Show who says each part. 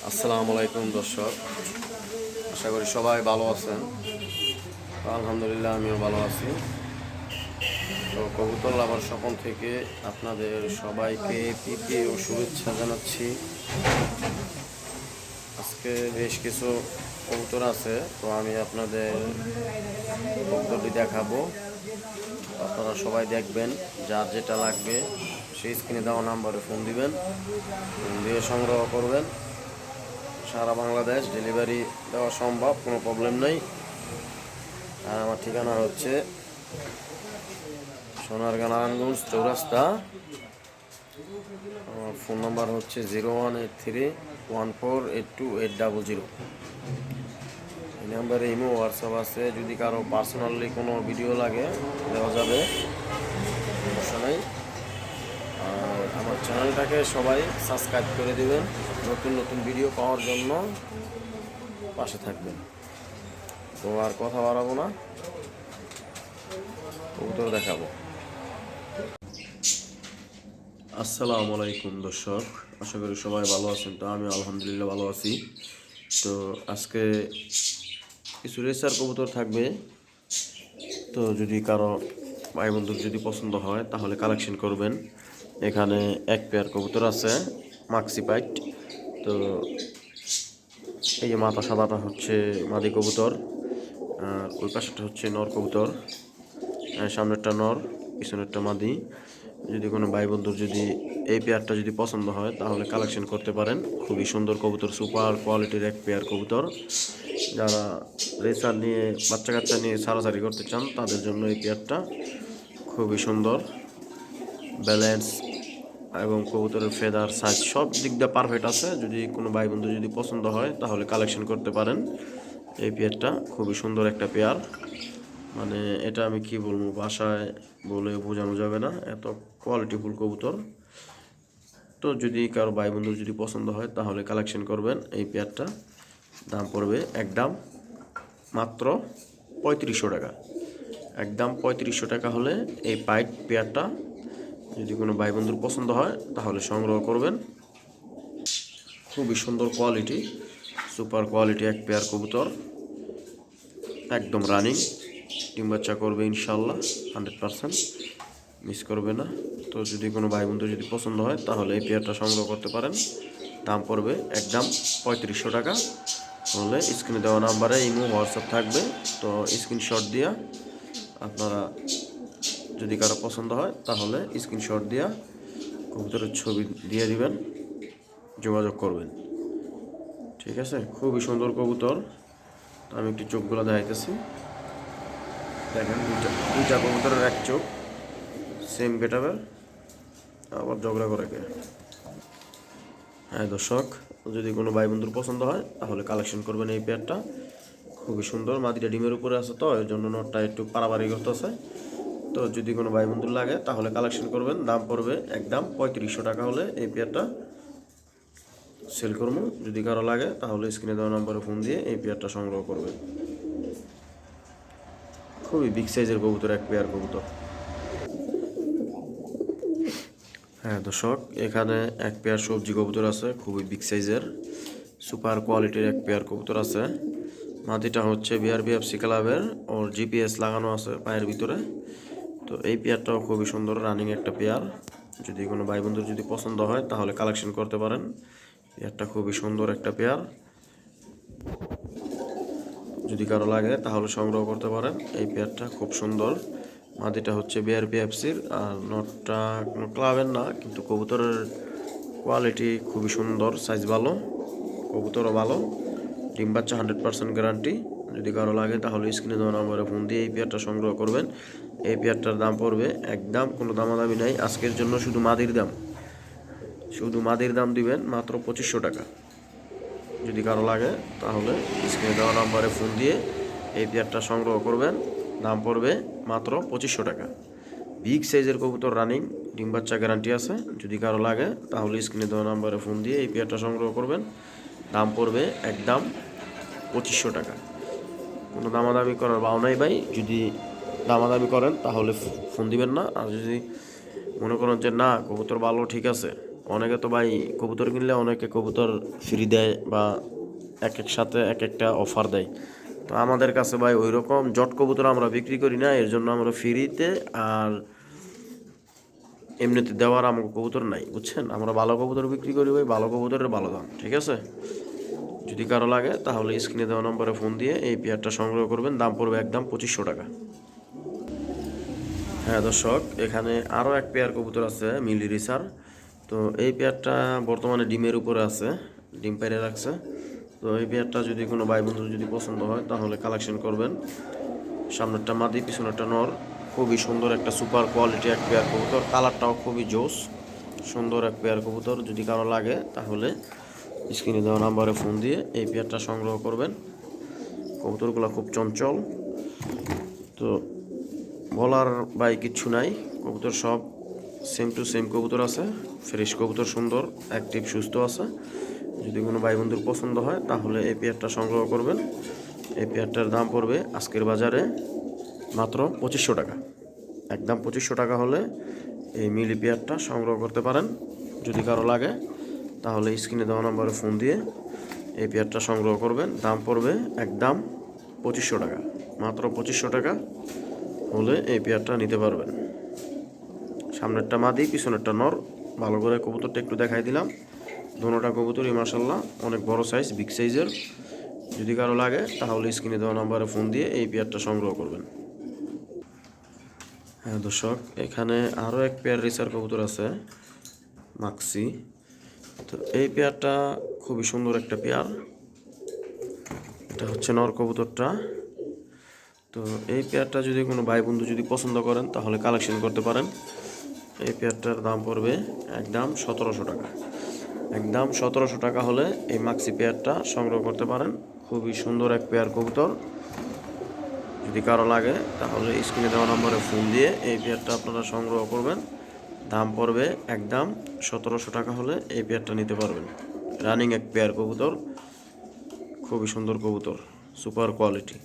Speaker 1: আসসালামু আলাইকুম দর্শক, আশা করি সবাই ভালো আছেন। আলহামদুলিল্লাহ আমিও ভালো আছি। তো কবুতর লাভার স্বপন থেকে আপনাদের সবাইকে প্রীতি ও শুভেচ্ছা জানাচ্ছি। আজকে বেশ কিছু কবুতর আছে, তো আমি আপনাদের কবুতরটি দেখাবো। আপনারা সবাই দেখবেন, যার যেটা লাগবে সেই স্ক্রিনে দেওয়া নাম্বারে ফোন দিবেন, ফোন দিয়ে সংগ্রহ করবেন। সারা বাংলাদেশ ডেলিভারি দেওয়া সম্ভব, কোনো প্রবলেম নেই। আর আমার ঠিকানা হচ্ছে সোনারগাঁ নারায়ণগঞ্জ চৌরাস্তা। আমার ফোন নাম্বার হচ্ছে 0183148280। এই নাম্বারে ইমো হোয়াটসঅ্যাপ আছে, যদি কারো পার্সোনালি কোনো ভিডিও লাগে দেওয়া যাবে, সমস্যা নেই। আর আমার চ্যানেলটাকে সবাই সাবস্ক্রাইব করে দেবেন, নতুন নতুন ভিডিও পাওয়ার জন্য পাশে থাকবেন। তো আর কথা বাড়াবো না, কবুতর দেখাবো। আসসালামু আলাইকুম দর্শক, আশা করি সবাই ভালো আছেন। তো আমি আলহামদুলিল্লাহ ভালো আছি। তো আজকে কিছু রেসার কবুতর থাকবে। তো যদি কারো ভাই বন্ধুর যদি পছন্দ হয় তাহলে কালেকশন করবেন। এখানে এক পেয়ার কবুতর আছে মাক্সি পাইট। তো এই যে মাথা সাদাটা হচ্ছে মাদি কবুতর, আর ওই পাশেটা হচ্ছে নর কবুতর। সামনেরটা নর, পিছনেরটা মাদি। যদি কোনো ভাই বন্ধুর যদি এই পেয়ারটা যদি পছন্দ হয় তাহলে কালেকশন করতে পারেন। খুবই সুন্দর কবুতর, সুপার কোয়ালিটির এক পেয়ার কবুতর। যারা রেসার নিয়ে বাচ্চা কাচ্চা নিয়ে সারাসারি করতে চান তাদের জন্য এই পেয়ারটা খুবই সুন্দর। ব্যালেন্স এবং কবুতরের ফেদার সাইজ সব দিক দিয়ে পারফেক্ট আছে। যদি কোনো ভাই বন্ধু যদি পছন্দ হয় তাহলে কালেকশন করতে পারেন। এই পেয়ারটা খুবই সুন্দর একটা পেয়ার, মানে এটা আমি কি বলবো, বাসায় বলে বোঝানো যাবে না, এত কোয়ালিটিফুল কবুতর। তো যদি কারো ভাই বন্ধুর যদি পছন্দ হয় তাহলে কালেকশন করবেন। এই পেয়ারটা দাম পড়বে একদম মাত্র 3500 টাকা। একদম 3500 টাকা হলে এই পাইট পেয়ারটা যদি কোনো ভাই বন্ধুর পছন্দ হয় তাহলে সংগ্রহ করবেন। খুবই সুন্দর কোয়ালিটি, সুপার কোয়ালিটি এক পেয়ার কবুতর, একদম রানিং। ডিম বাচ্চা করবে ইনশাল্লাহ, 100% মিস করবে না। তো যদি কোনো ভাই বন্ধু যদি পছন্দ হয় তাহলে এই পেয়ারটা সংগ্রহ করতে পারেন। দাম পড়বে একদম 3500 টাকা। হলে স্ক্রিনে দেওয়া নাম্বারে ইমো হোয়াটসঅ্যাপ থাকবে, তো স্ক্রিনশট দিয়া আপনারা যদি কারো পছন্দ হয় তাহলে স্ক্রিনশট দিয়া কবুতরের ছবি দিয়ে দিবেন, যোগাযোগ করবেন। ঠিক আছে, খুবই সুন্দর কবুতর। আমি একটু চোখগুলো দেখাইতেছি, দেখেন দুইটা কবুতরের এক চোখ সেম গেটাবের, আবার ঝগড়া করে কে। হ্যাঁ দর্শক, যদি কোনো ভাই বন্ধুর পছন্দ হয় তাহলে কালেকশন করবেন এই পেয়ারটা। খুবই সুন্দর, মাদিটা ডিমের উপরে আছে তো এর জন্য নটটা একটু পাড়াবাড়ি করতেছে। তো যদি কোনো ভাই বন্ধুর লাগে তাহলে কালেকশন করবেন। দাম পড়বে একদম 3500 টাকা হলে এই পেয়ারটা সেল করবো। যদি কারো লাগে তাহলে স্ক্রিনে দেওয়া নম্বরে ফোন দিয়ে এই পেয়ারটা সংগ্রহ করবেন। খুবই বিগ সাইজের কবুতর, এক পেয়ার কবুতর। হ্যাঁ দর্শক, এখানে এক পেয়ার সবজি কবুতর আছে, খুবই বিগ সাইজের সুপার কোয়ালিটির এক পেয়ার কবুতর আছে। মাটিটা হচ্ছে বিআরবিএফসি ক্লাবের, ওর জিপিএস লাগানো আছে পায়ের ভিতরে। তো এই পেয়ারটাও খুবই সুন্দর রানিং একটা পেয়ার। যদি কোনো ভাই বন্ধুর যদি পছন্দ হয় তাহলে কালেকশন করতে পারেন। পেয়ারটা খুবই সুন্দর একটা পেয়ার, যদি কারো লাগে তাহলে সংগ্রহ করতে পারেন। এই পেয়ারটা খুব সুন্দর। মাদিটা হচ্ছে বিআরপিএফসির, আর নটটা কোনো ক্লাবের না, কিন্তু কবুতরের কোয়ালিটি খুবই সুন্দর, সাইজ ভালো, কবুতরও ভালো, ডিম বাচ্চা 100% গ্যারান্টি। যদি কারো লাগে তাহলে স্ক্রিনে দেওয়া নম্বরে ফোন দিয়ে এই পেয়ারটা সংগ্রহ করবেন। এই পেয়ারটার দাম পড়বে একদম, কোনো দামাদামি নাই আজকের জন্য, শুধু মাদির দাম, শুধু মাদির দাম দিবেন মাত্র 2500 টাকা। যদি কারো লাগে তাহলে স্ক্রিনে দেওয়া নাম্বারে ফোন দিয়ে এই পেয়ারটা সংগ্রহ করবেন। দাম পড়বে মাত্র 2500 টাকা। বিগ সাইজের কবুতর, রানিং, ডিম বাচ্চা গ্যারান্টি আছে। যদি কারো লাগে তাহলে স্ক্রিনে দেওয়া নাম্বারে ফোন দিয়ে এই পেয়ারটা সংগ্রহ করবেন। দাম পড়বে একদম 2500 টাকা। কোনো দামাদামি করার ভাও নাই ভাই, যদি দামাদামি করেন তাহলে ফোন দিবেন না। আর যদি মনে করেন যে না কবুতর ভালো ঠিক আছে অনেকে তো ভাই কবুতর কিনলে অনেকে কবুতর ফ্রি দেয় বা এক এক সাথে এক একটা অফার দেয়। তো আমাদের কাছে ভাই ওই রকম জট কবুতর আমরা বিক্রি করি না, এর জন্য আমরা ফ্রিতে আর এমনিতে দেওয়ার আমাকে কবুতর নাই, বুঝছেন। আমরা ভালো কবুতর বিক্রি করি ভাই, ভালো কবুতরের ভালো দাম, ঠিক আছে। যদি কারো লাগে তাহলে স্ক্রিনে দেওয়া নম্বরে ফোন দিয়ে এই পেয়ারটা সংগ্রহ করবেন। দাম পড়বে একদম 2500 টাকা। হ্যাঁ দর্শক, এখানে আরও এক পেয়ার কবুতর আছে মিলি রিসার। তো এই পেয়ারটা বর্তমানে ডিমের উপরে আছে, ডিম পেড়ে রাখছে। তো এই পেয়ারটা যদি কোনো ভাই বন্ধু যদি পছন্দ হয় তাহলে কালেকশন করবেন। সামনেরটা মাদি, পিছনেরটা নর। খুবই সুন্দর একটা সুপার কোয়ালিটি এক পেয়ার কবুতর, কালারটাও খুবই জোস, সুন্দর এক পেয়ার কবুতর। যদি কারো লাগে তাহলে স্ক্রিনে দেওয়া নাম্বারে ফোন দিয়ে এই পেয়ারটা সংগ্রহ করবেন। কবুতরগুলো খুব চঞ্চল, তো বলার ভাই কিচ্ছু নাই। কবুতর সব সেম টু সেম কবুতর আছে, ফ্রেশ কবুতর, সুন্দর অ্যাক্টিভ সুস্থ আছে। যদি কোনো ভাই বন্ধুর পছন্দ হয় তাহলে এই পেয়ারটা সংগ্রহ করবেন। এই পেয়ারটার দাম পড়বে আজকের বাজারে মাত্র 2500 টাকা। একদম 2500 টাকা হলে এই মিলি পেয়ারটা সংগ্রহ করতে পারেন। যদি কারো লাগে তাহলে স্ক্রিনে দেওয়া নম্বরে ফোন দিয়ে এই পেয়ারটা সংগ্রহ করবেন। দাম পড়বে একদম 2500 টাকা, মাত্র 2500 টাকা হলে এই পেয়ারটা নিতে পারবেন। সামনেরটা মাদি, পিছনেরটা নর। ভালো করে কবুতরটা একটু দেখাই দিলাম। দোনোটা কবুতরই মাশাআল্লাহ অনেক বড় সাইজ, বিগ সাইজের। যদি কারো লাগে তাহলে স্ক্রিনে দেওয়া নাম্বারে ফোন দিয়ে এই পেয়ারটা সংগ্রহ করবেন। হ্যাঁ দর্শক, এখানে আরও এক পেয়ার রেসার কবুতর আছে, মাক্সি। তো এই পেয়ারটা খুবই সুন্দর একটা পেয়ার। এটা হচ্ছে নর কবুতরটা। তো এই পেয়ারটা যদি কোনো ভাই বন্ধু যদি পছন্দ করেন তাহলে কালেকশন করতে পারেন। এই পেয়ারটার দাম পড়বে একদম 1700 টাকা। একদম 1700 টাকা হলে এই মাক্সি পেয়ারটা সংগ্রহ করতে পারেন। খুবই সুন্দর এক পেয়ার কবুতর। যদি কারো লাগে তাহলে স্ক্রিনে দেওয়া নম্বরে ফোন দিয়ে এই পেয়ারটা আপনারা সংগ্রহ করবেন। দাম পড়বে একদম 1700 টাকা হলে এই পেয়ারটা নিতে পারবেন। রানিং এক পেয়ার কবুতর, খুবই সুন্দর কবুতর, সুপার কোয়ালিটি।